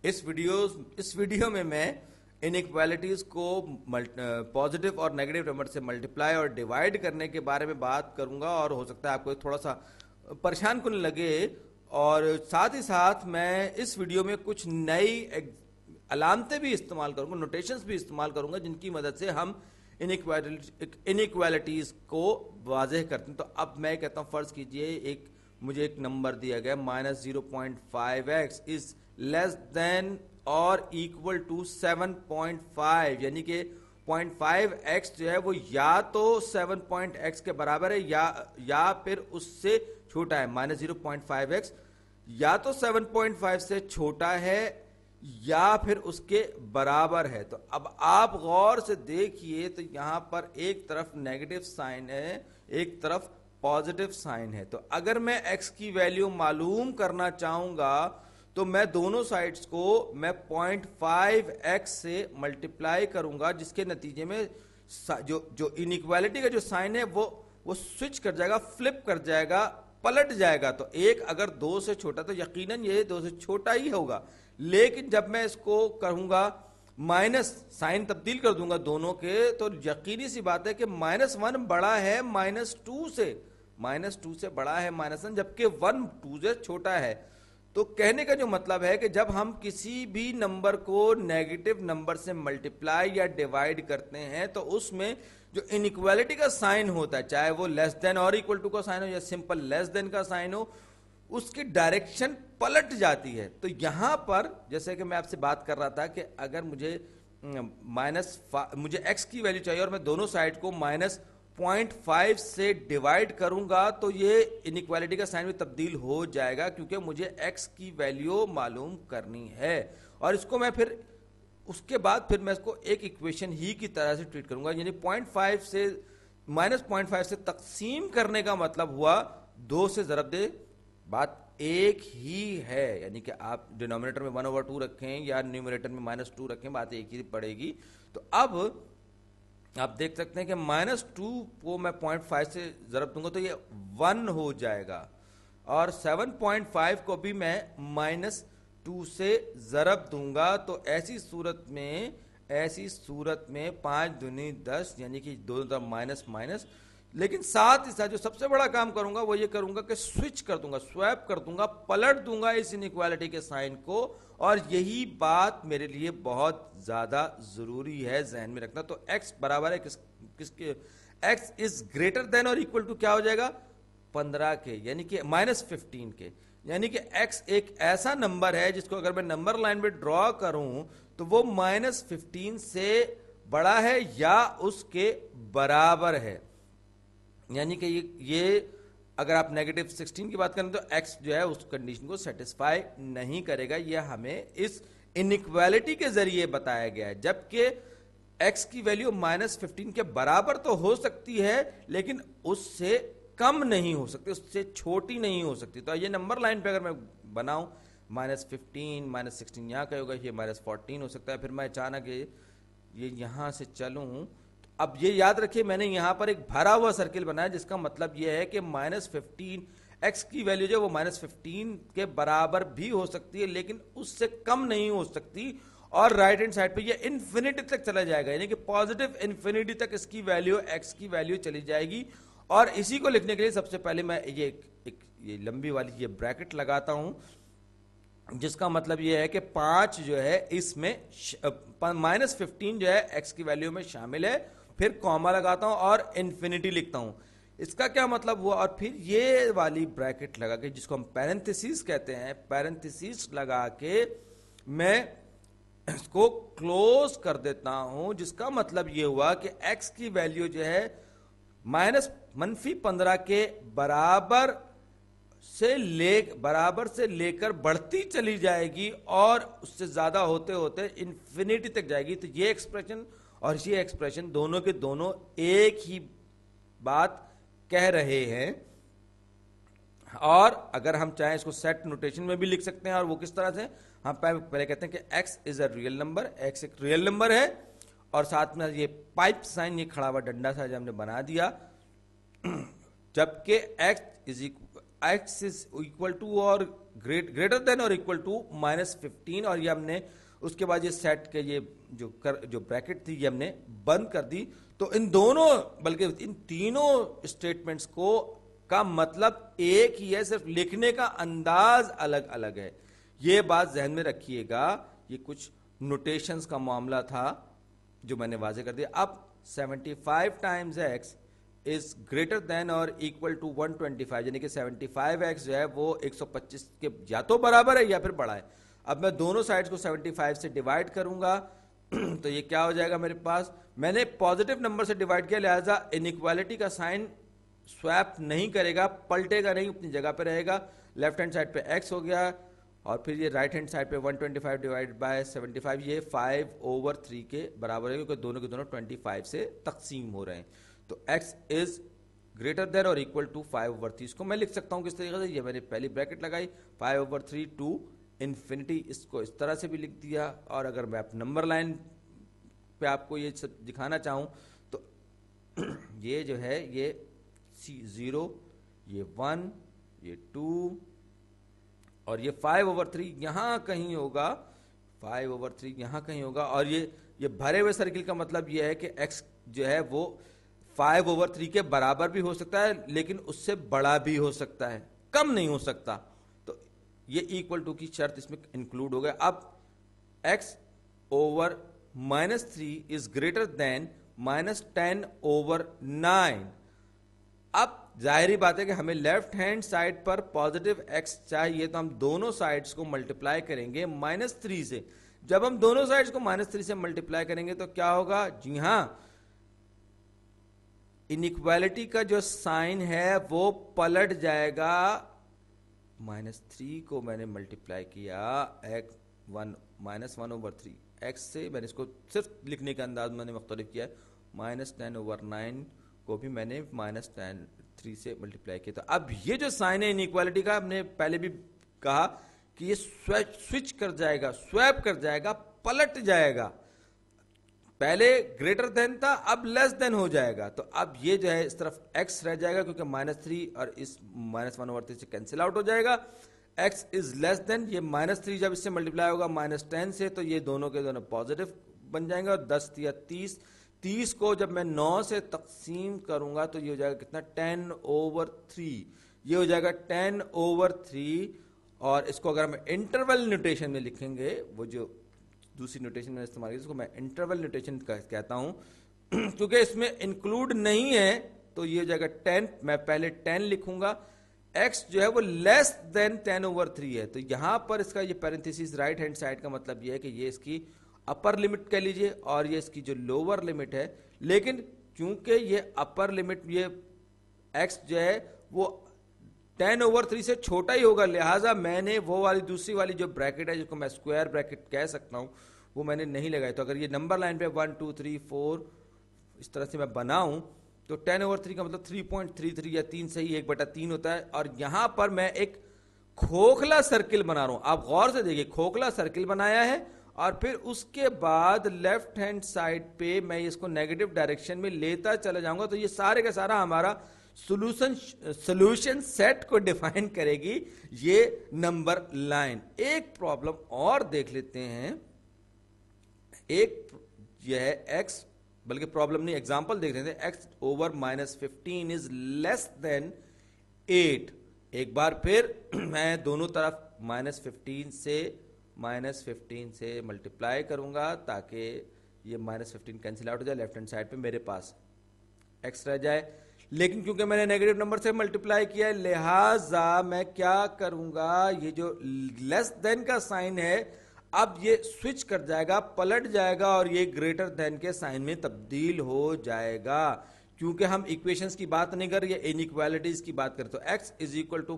اس video میں انیکویلٹیز کو positive اور نیگیٹو نمبر سے ملٹیپلائی اور ڈیوائڈ کرنے کے بارے میں بات کروں گا، اور ہو سکتا ہے آپ کو تھوڑا سا پریشان کن لگے، اور ساتھ ہی ساتھ میں اس ویڈیو میں کچھ نئی علامتیں بھی استعمال کروں گا، نوٹیشنز بھی استعمال کروں گا، جن کی مدد سے ہم انیکویلٹیز کو واضح کرتے ہیں۔ تو اب میں کہتا ہوں فرض کیجئے مجھے ایک نمبر دیا گیا -0.5x از لیس دین اور ایکول ٹو 7.5، یعنی کہ 0.5x جو ہے وہ یا تو 7.x کے برابر ہے یا پھر اس سے چھوٹا ہے۔ -0.5x یا تو 7.5 سے چھوٹا ہے یا پھر اس کے برابر ہے۔ تو اب آپ غور سے دیکھیے تو یہاں پر ایک طرف نیگیٹو سائن ہے، ایک طرف پازیٹیو سائن ہے۔ تو اگر میں x کی ویلیو معلوم کرنا چاہوں گا تو میں دونوں سائڈز کو میں 0.5x سے ملٹیپلائی کروں گا، جس کے نتیجے میں جو انیکویلٹی کا جو سائن ہے وہ سوئچ کر جائے گا، فلپ کر جائے گا، پلٹ جائے گا۔ تو ایک اگر 2 سے چھوٹا تو یقیناً یہ 2 سے چھوٹا ہی ہوگا، لیکن جب میں اس کو کروں گا مائنس سائن تبدیل کر دوں گا دونوں کے، تو یقینی سی بات ہے کہ -1 بڑا ہے -2 سے، -2 سے بڑا ہے -1، جبکہ 1 2 سے چھوٹا ہے۔ تو کہنے کا جو مطلب ہے کہ جب ہم کسی بھی نمبر کو نیگیٹو نمبر سے ملٹیپلائی یا ڈیوائڈ کرتے ہیں تو اس میں جو انیکویلٹی کا سائن ہوتا ہے، چاہے وہ لیس دین اور ایکول ٹو کا سائن ہو یا سمپل لیس دین کا سائن ہو، اس کی ڈائریکشن پلٹ جاتی ہے۔ تو یہاں پر جیسے کہ میں آپ سے بات کر رہا تھا کہ اگر مجھے x کی ویلیو چاہیے اور میں دونوں سائڈ کو -0.5 سے ڈیوائڈ کروں گا تو یہ انیکویلٹی کا سائن بھی تبدیل ہو جائے گا، کیونکہ مجھے x کی ویلیو معلوم کرنی ہے، اور اس کو میں پھر اس کے بعد پھر میں اس کو ایک ایکویشن ہی کی طرح سے ٹریٹ کروں گا، یعنی 0.5 سے -0.5 سے تقسیم کرنے کا مطلب ہوا 2 سے ضرب دے، بات ایک ہی ہے، یعنی کہ آپ ڈینومینیٹر میں 1/2 رکھیں یا نیومریٹر میں -2 رکھیں، بات ایک ہی پڑے گی۔ تو اب آپ دیکھ سکتے ہیں کہ -2 کو میں 0.5 سے ضرب دوں گا تو یہ 1 ہو جائے گا، اور 7.5 کو بھی میں -2 سے ضرب دوں گا، تو ایسی صورت میں 5 دونی 10، یعنی کہ دونوں طرف مائنس مائنس، لیکن ساتھ ہی ساتھ جو سب سے بڑا کام کروں گا وہ یہ کروں گا کہ سوئچ کر دوں گا، سویپ کر دوں گا، پلٹ دوں گا اس انیکویلٹی کے سائن کو، اور یہی بات میرے لیے بہت زیادہ ضروری ہے ذہن میں رکھنا۔ تو x برابر ہے کس کے؟ x از گریٹر دین اور ایکول ٹو کیا ہو جائے گا؟ 15 کے، یعنی کہ -15 کے، یعنی کہ x ایک ایسا نمبر ہے جس کو اگر میں نمبر لائن میں ڈرا کروں تو وہ -15 سے بڑا ہے یا اس کے برابر ہے، یعنی کہ یہ اگر آپ -16 کی بات کریں تو x جو ہے اس کنڈیشن کو سیٹسفائی نہیں کرے گا، یہ ہمیں اس انیکویلٹی کے ذریعے بتایا گیا ہے، جبکہ x کی ویلیو -15 کے برابر تو ہو سکتی ہے لیکن اس سے کم نہیں ہو سکتی، اس سے چھوٹی نہیں ہو سکتی۔ تو یہ نمبر لائن پہ اگر میں بناؤں -15 -16 یہاں کا ہوگا، یہ -14 ہو سکتا ہے، پھر میں اچانک یہ یہاں سے چلوں، اب یہ یاد رکھیے میں نے یہاں پر ایک بھرا ہوا سرکل بنایا، جس کا مطلب یہ ہے کہ -15 x کی ویلیو جو وہ -15 کے برابر بھی ہو سکتی ہے لیکن اس سے کم نہیں ہو سکتی، اور رائٹ ہینڈ سائڈ پہ یہ انفینٹی تک چلا جائے گا، یعنی کہ پازیٹیو انفینٹی تک اس کی ویلیو x کی ویلیو چلی جائے گی۔ اور اسی کو لکھنے کے لیے سب سے پہلے میں یہ لمبی والی یہ بریکٹ لگاتا ہوں، جس کا مطلب یہ ہے کہ 5 جو ہے اس میں -15 جو ہے x کی ویلیو میں شامل ہے، پھر کوما لگاتا ہوں اور انفینٹی لکھتا ہوں۔ اس کا کیا مطلب ہوا؟ اور پھر یہ والی بریکٹ لگا کے، جس کو ہم پیرنتھیسس کہتے ہیں، پیرنتھیسس لگا کے میں اس کو کلوز کر دیتا ہوں، جس کا مطلب یہ ہوا کہ x کی ویلیو جو ہے -15 کے برابر سے لے کر بڑھتی چلی جائے گی، اور اس سے زیادہ ہوتے ہوتے انفینٹی تک جائے گی۔ تو یہ ایکسپریشن اور یہ ایکسپریشن دونوں کے دونوں ایک ہی بات کہہ رہے ہیں، اور اگر ہم چاہیں اس کو سیٹ نوٹیشن میں بھی لکھ سکتے ہیں، اور وہ کس طرح سے؟ ہم پہلے کہتے ہیں کہ x is a real number, x ایک ریئل نمبر ہے، اور ساتھ میں یہ پائپ سائن، یہ کھڑا ہوا ڈنڈا سا ہم نے بنا دیا، جبکہ x از equal to اور ग्रेटर देन और इक्वल टू -15, और ये हमने उसके बाद ये सेट के ये जो ब्रैकेट थी ये हमने बंद कर दी। तो इन दोनों, बल्कि इन तीनों स्टेटमेंट्स को का मतलब एक ही है, सिर्फ लिखने का अंदाज अलग अलग है। ये बात जहन में रखिएगा। ये कुछ नोटेशंस का मामला था जो मैंने वाजे कर दिया। अब 75 times x is greater than और इक्वल टू 125, यानी कि 75x जो है वो 125 के या तो बराबर है या फिर बड़ा है। अब मैं दोनों साइड्स को 75 से डिवाइड करूंगा तो ये क्या हो जाएगा मेरे पास, मैंने पॉजिटिव नंबर से डिवाइड किया, लिहाजा इनइक्वालिटी का साइन स्वैप नहीं करेगा, पलटेगा नहीं, अपनी जगह पे रहेगा। लेफ्ट हैंड साइड पे x हो गया और फिर ये राइट हैंड साइड पे 125 डिवाइड बाय 75, ये 5/3 के बराबर है, क्योंकि दोनों के दोनों 25 से तकसीम हो रहे हैं। तो x इज ग्रेटर देन और इक्वल टू 5/3। इसको मैं लिख सकता हूं किस तरीके से, ये मैंने पहली ब्रैकेट लगाई 5/3 टू इन्फिनिटी, इसको इस तरह से भी लिख दिया। और अगर मैं आप नंबर लाइन पे आपको ये सब दिखाना चाहूं तो ये जो है ये 0, ये 1, ये 2 और ये 5/3 यहां कहीं होगा, 5/3 यहां कहीं होगा। और ये भरे हुए सर्किल का मतलब ये है कि x जो है वो 5/3 के बराबर भी हो सकता है, लेकिन उससे बड़ा भी हो सकता है, कम नहीं हो सकता। तो ये इक्वल टू की शर्त इसमें इंक्लूड हो गया। अब x over -3 is greater than -10/9। अब जाहिर बात है कि हमें लेफ्ट हैंड साइड पर पॉजिटिव x चाहिए, तो हम दोनों साइड्स को मल्टीप्लाई करेंगे -3 से। जब हम दोनों साइड्स को -3 से मल्टीप्लाई करेंगे तो क्या होगा, जी हां, इनइक्वालिटी का जो साइन है वो पलट जाएगा। -3 को मैंने मल्टीप्लाई किया -1/3 x से, मैंने इसको सिर्फ लिखने का अंदाज मैंने मुख्तलिफ किया है। -10/9 को भी मैंने -3 से मल्टीप्लाई किया। तो अब ये जो साइन है इनइक्वालिटी का, हमने पहले भी कहा कि ये स्विच कर जाएगा, स्वैप कर जाएगा, पलट जाएगा। पहले ग्रेटर देन था, अब लेस देन हो जाएगा। तो अब ये जो है इस तरफ x रह जाएगा, क्योंकि -3 और इस -1/3 से कैंसिल आउट हो जाएगा। x इज लेस देन, ये -3 जब इससे मल्टीप्लाई होगा -10 से, तो ये दोनों के दोनों पॉजिटिव बन जाएंगे। और 10 या 30 को जब मैं 9 से तकसीम करूंगा तो ये हो जाएगा कितना, 10/3। ये हो जाएगा 10/3। और इसको अगर हम इंटरवल नोटेशन में लिखेंगे, वो जो दूसरी नोटेशन में इस्तेमाल की उसको मैं इंटरवल नोटेशन कहता हूं क्योंकि इसमें इंक्लूड नहीं है, तो ये हो जाएगा 10। मैं पहले 10 लिखूंगा, x जो है वो लेस देन 10/3 है। तो यहां पर इसका ये पैरेंथेसिस राइट हैंड साइड का मतलब ये है कि ये इसकी अपर लिमिट कह लीजिए और ये इसकी जो लोअर लिमिट है। लेकिन चूंकि ये अपर लिमिट, ये x जो है वो 10/3 से छोटा ही होगा, लिहाजा मैंने वो वाली दूसरी वाली जो ब्रैकेट है, जिसको मैं स्क्वायर ब्रैकेट कह सकता हूं, वो मैंने नहीं लगाई। तो अगर ये नंबर लाइन पे 1 2 3 4 इस तरह से मैं बनाऊं तो 10/3 का मतलब 3.33 या 3 से ही 1/3 होता है। और यहां पर मैं एक खोखला सर्किल बना रहा हूं, आप गौर से देखिए, खोखला सर्किल बनाया है और फिर उसके बाद लेफ्ट हैंड साइड पे मैं इसको नेगेटिव डायरेक्शन में लेता चला जाऊंगा। तो ये सारे का सारा हमारा सॉल्यूशन सेट को डिफाइन करेगी ये नंबर लाइन। एक प्रॉब्लम और देख लेते हैं, एक यह है x, बल्कि प्रॉब्लम नहीं एग्जांपल देख लेते हैं। x over -15 is less than 8। एक बार फिर मैं दोनों तरफ -15 से मल्टीप्लाई करूंगा ताकि ये -15 कैंसिल आउट हो जाए, लेफ्ट हैंड साइड पे मेरे पास x रह जाए। लेकिन क्योंकि मैंने नेगेटिव नंबर से मल्टीप्लाई किया है, लिहाजा मैं क्या करूंगा, ये जो लेस देन का साइन है अब ये स्विच कर जाएगा, पलट जाएगा और ये ग्रेटर देन के साइन में तब्दील हो जाएगा। क्योंकि हम इक्वेशंस की बात नहीं कर रहे, इनइक्वालिटीज की बात करें। तो x इज इक्वल टू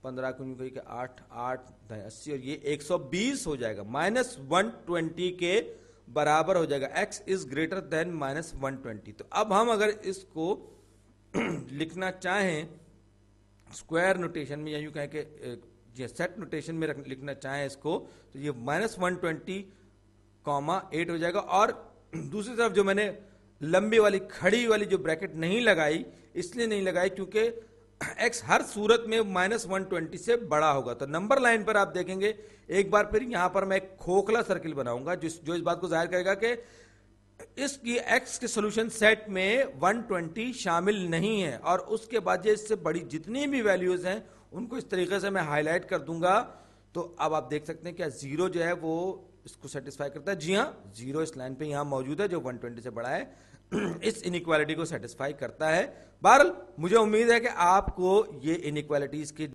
15 को 8 8 80 और ये 120 हो जाएगा, -120 के बराबर हो जाएगा। x is greater than -120। तो अब हम अगर इसको लिखना चाहें स्क्वायर नोटेशन में, या यूं कहें कि सेट नोटेशन में लिखना चाहें इसको, तो ये -120, 8 हो जाएगा। और दूसरी तरफ जो मैंने लंबी वाली खड़ी वाली जो ब्रैकेट नहीं लगाई, इसलिए नहीं लगाई क्योंकि x हर सूरत में -120 से बड़ा होगा। तो नंबर लाइन पर आप देखेंगे, एक बार फिर यहां पर मैं एक खोखला सर्किल बनाऊंगा जो इस बात को जाहिर करेगा कि इसकी x के सॉल्यूशन सेट में 120 शामिल नहीं है, और उसके बाद ये इससे बड़ी जितनी भी वैल्यूज हैं उनको इस तरीके से मैं हाईलाइट कर दूंगा। तो अब आप देख सकते हैं क्या जीरो जो है वो इसको सेटिस्फाई करता है? जी हाँ, जीरो इस लाइन पे यहां मौजूद है जो 120 से बड़ा है, इस इनइक्वालिटी को सेटिस्फाई करता है। बहरहाल मुझे उम्मीद है कि आपको ये इनइक्वालिटीज की